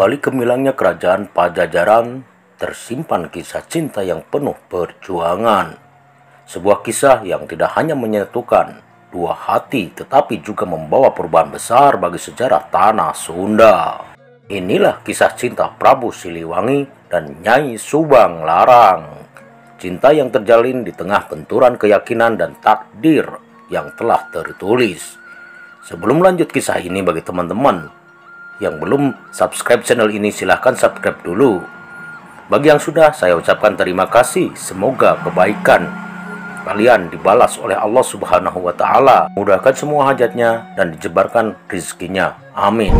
balik gemilangnya kerajaan Pajajaran, tersimpan kisah cinta yang penuh perjuangan. Sebuah kisah yang tidak hanya menyatukan dua hati, tetapi juga membawa perubahan besar bagi sejarah tanah Sunda. Inilah kisah cinta Prabu Siliwangi dan Nyai Subang Larang. Cinta yang terjalin di tengah benturan keyakinan dan takdir yang telah tertulis. Sebelum lanjut kisah ini, bagi teman-teman yang belum subscribe channel ini, silahkan subscribe dulu. Bagi yang sudah, saya ucapkan terima kasih. Semoga kebaikan kalian dibalas oleh Allah Subhanahu wa Ta'ala. Mudahkan semua hajatnya dan dijebarkan rezekinya. Amin.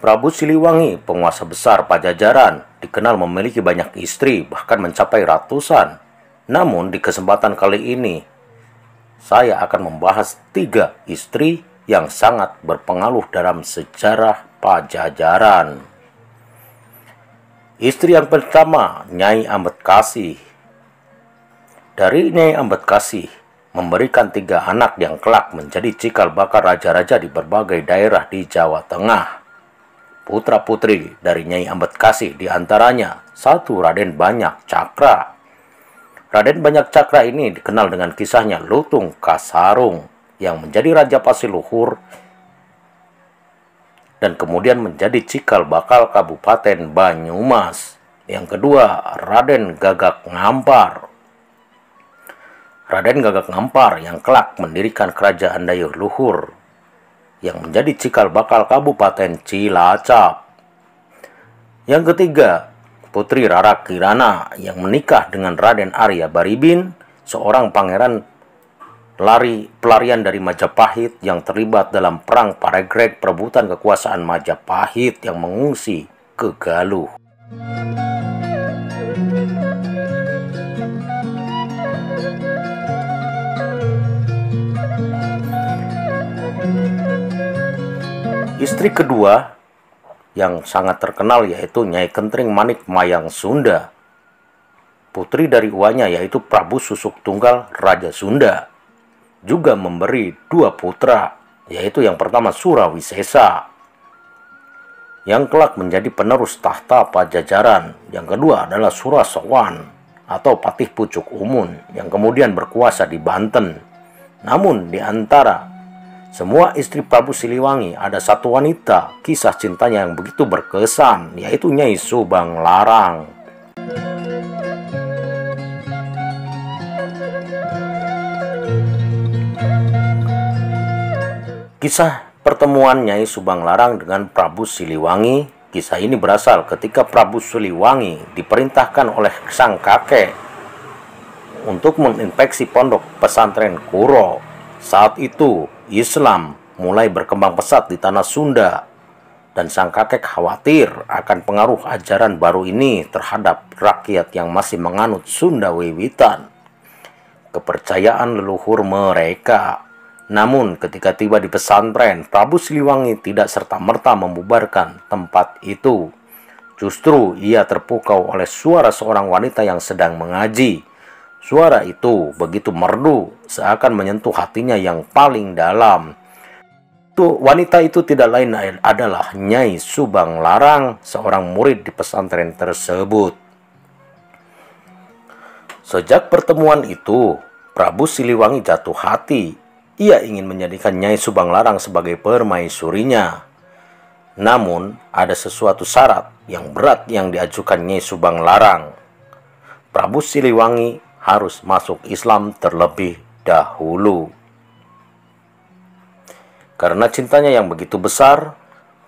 Prabu Siliwangi, penguasa besar Pajajaran, dikenal memiliki banyak istri, bahkan mencapai ratusan. Namun di kesempatan kali ini, saya akan membahas 3 istri yang sangat berpengaruh dalam sejarah Pajajaran. Istri yang pertama, Nyai Ambedkasi. Dari Nyai Ambedkasi memberikan 3 anak yang kelak menjadi cikal bakal raja-raja di berbagai daerah di Jawa Tengah. Putra-putri dari Nyai Ambedkasi diantaranya 1. Raden Banyak Cakra. Raden Banyak Cakra ini dikenal dengan kisahnya Lutung Kasarung yang menjadi Raja Pasiluhur dan kemudian menjadi cikal bakal Kabupaten Banyumas. Yang kedua, Raden Gagak Ngampar. Raden Gagak Ngampar yang kelak mendirikan Kerajaan Dayeuh Luhur yang menjadi cikal bakal Kabupaten Cilacap. Yang ketiga, Putri Rara Kirana yang menikah dengan Raden Arya Baribin, seorang pangeran pelarian dari Majapahit yang terlibat dalam perang Paregreg perebutan kekuasaan Majapahit yang mengungsi ke Galuh. Istri kedua yang sangat terkenal yaitu Nyai Kentring Manik Mayang Sunda. Putri dari uanya yaitu Prabu Susuk Tunggal Raja Sunda. Juga memberi 2 putra, yaitu yang pertama Surawisesa, yang kelak menjadi penerus tahta Pajajaran. Yang kedua adalah Surasowan atau Patih Pucuk Umun yang kemudian berkuasa di Banten. Namun di antara semua istri Prabu Siliwangi ada 1 wanita kisah cintanya yang begitu berkesan, yaitu Nyai Subang Larang. Kisah pertemuan Nyai Subang Larang dengan Prabu Siliwangi, kisah ini berasal ketika Prabu Siliwangi diperintahkan oleh sang kakek untuk menginspeksi pondok pesantren Kuro. Saat itu Islam mulai berkembang pesat di tanah Sunda dan sang kakek khawatir akan pengaruh ajaran baru ini terhadap rakyat yang masih menganut Sunda Wiwitan, kepercayaan leluhur mereka. Namun ketika tiba di pesantren, Prabu Siliwangi tidak serta-merta membubarkan tempat itu. Justru ia terpukau oleh suara seorang wanita yang sedang mengaji. Suara itu begitu merdu, seakan menyentuh hatinya yang paling dalam. Wanita itu tidak lain adalah Nyai Subang Larang, seorang murid di pesantren tersebut. Sejak pertemuan itu, Prabu Siliwangi jatuh hati. Ia ingin menjadikan Nyai Subang Larang sebagai permaisurinya. Namun, ada sesuatu syarat yang berat yang diajukan Nyai Subang Larang. Prabu Siliwangi harus masuk Islam terlebih dahulu. Karena cintanya yang begitu besar,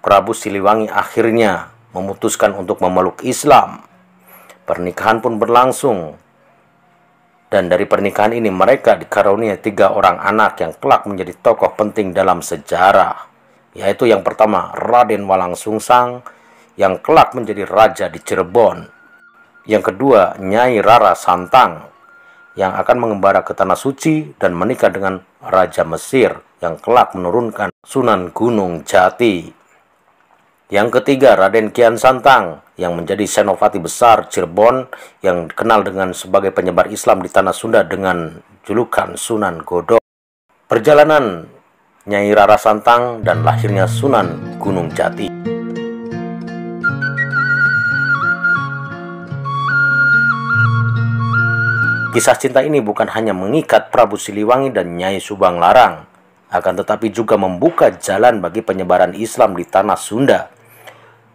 Prabu Siliwangi akhirnya memutuskan untuk memeluk Islam. Pernikahan pun berlangsung. Dan dari pernikahan ini mereka dikaruniai 3 orang anak yang kelak menjadi tokoh penting dalam sejarah. Yaitu yang pertama Raden Walangsungsang yang kelak menjadi raja di Cirebon. Yang kedua Nyai Rara Santang yang akan mengembara ke Tanah Suci dan menikah dengan Raja Mesir yang kelak menurunkan Sunan Gunung Jati. Yang ketiga, Raden Kian Santang yang menjadi senopati besar Cirebon yang dikenal dengan sebagai penyebar Islam di tanah Sunda dengan julukan Sunan Godok. Perjalanan Nyai Rara Santang dan lahirnya Sunan Gunung Jati. Kisah cinta ini bukan hanya mengikat Prabu Siliwangi dan Nyai Subang Larang, akan tetapi juga membuka jalan bagi penyebaran Islam di tanah Sunda.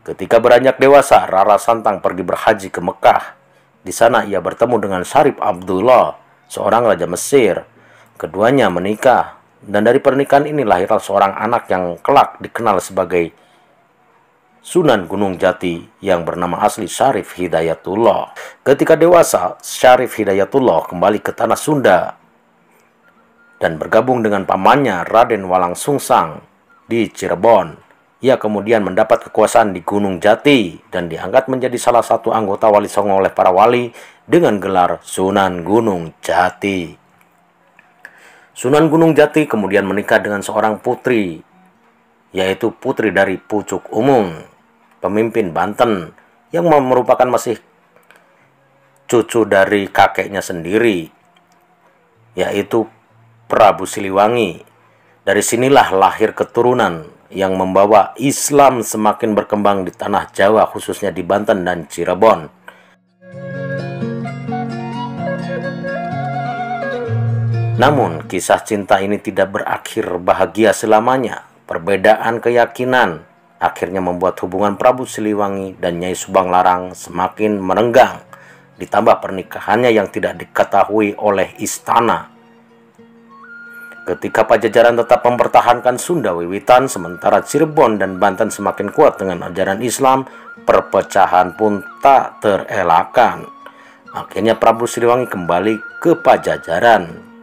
Ketika beranjak dewasa, Rara Santang pergi berhaji ke Mekah. Di sana ia bertemu dengan Syarif Abdullah, seorang raja Mesir. Keduanya menikah, dan dari pernikahan ini lahirlah seorang anak yang kelak dikenal sebagai Sunan Gunung Jati yang bernama asli Syarif Hidayatullah. Ketika dewasa, Syarif Hidayatullah kembali ke tanah Sunda dan bergabung dengan pamannya Raden Walang Sungsang di Cirebon. Ia kemudian mendapat kekuasaan di Gunung Jati dan diangkat menjadi salah satu anggota Wali Songo oleh para wali dengan gelar Sunan Gunung Jati. Sunan Gunung Jati kemudian menikah dengan seorang putri, yaitu putri dari Pucuk Umung, pemimpin Banten, yang merupakan masih cucu dari kakeknya sendiri, yaitu Prabu Siliwangi. Dari sinilah lahir keturunan yang membawa Islam semakin berkembang di tanah Jawa, khususnya di Banten dan Cirebon. Namun, kisah cinta ini tidak berakhir bahagia selamanya. Perbedaan keyakinan akhirnya membuat hubungan Prabu Siliwangi dan Nyai Subang Larang semakin merenggang, ditambah pernikahannya yang tidak diketahui oleh istana. Ketika Pajajaran tetap mempertahankan Sunda wiwitan, sementara Cirebon dan Banten semakin kuat dengan ajaran Islam, perpecahan pun tak terelakkan. Akhirnya Prabu Siliwangi kembali ke Pajajaran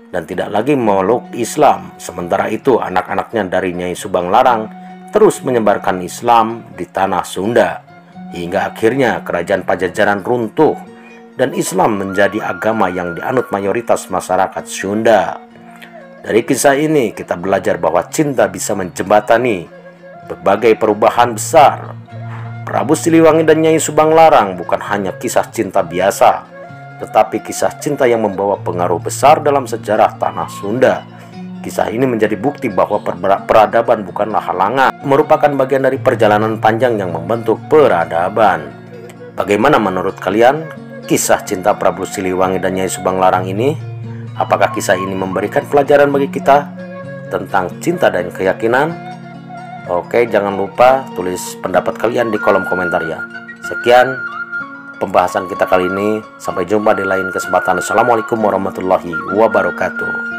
dan tidak lagi memeluk Islam. Sementara itu anak-anaknya dari Nyai Subang Larang terus menyebarkan Islam di tanah Sunda, hingga akhirnya kerajaan Pajajaran runtuh dan Islam menjadi agama yang dianut mayoritas masyarakat Sunda. Dari kisah ini kita belajar bahwa cinta bisa menjembatani berbagai perubahan besar. Prabu Siliwangi dan Nyai Subang Larang bukan hanya kisah cinta biasa, tetapi kisah cinta yang membawa pengaruh besar dalam sejarah tanah Sunda. Kisah ini menjadi bukti bahwa peradaban bukanlah halangan, merupakan bagian dari perjalanan panjang yang membentuk peradaban. Bagaimana menurut kalian kisah cinta Prabu Siliwangi dan Nyai Subang Larang ini? Apakah kisah ini memberikan pelajaran bagi kita tentang cinta dan keyakinan? Oke, jangan lupa tulis pendapat kalian di kolom komentar ya. Sekian pembahasan kita kali ini. Sampai jumpa di lain kesempatan. Assalamualaikum warahmatullahi wabarakatuh.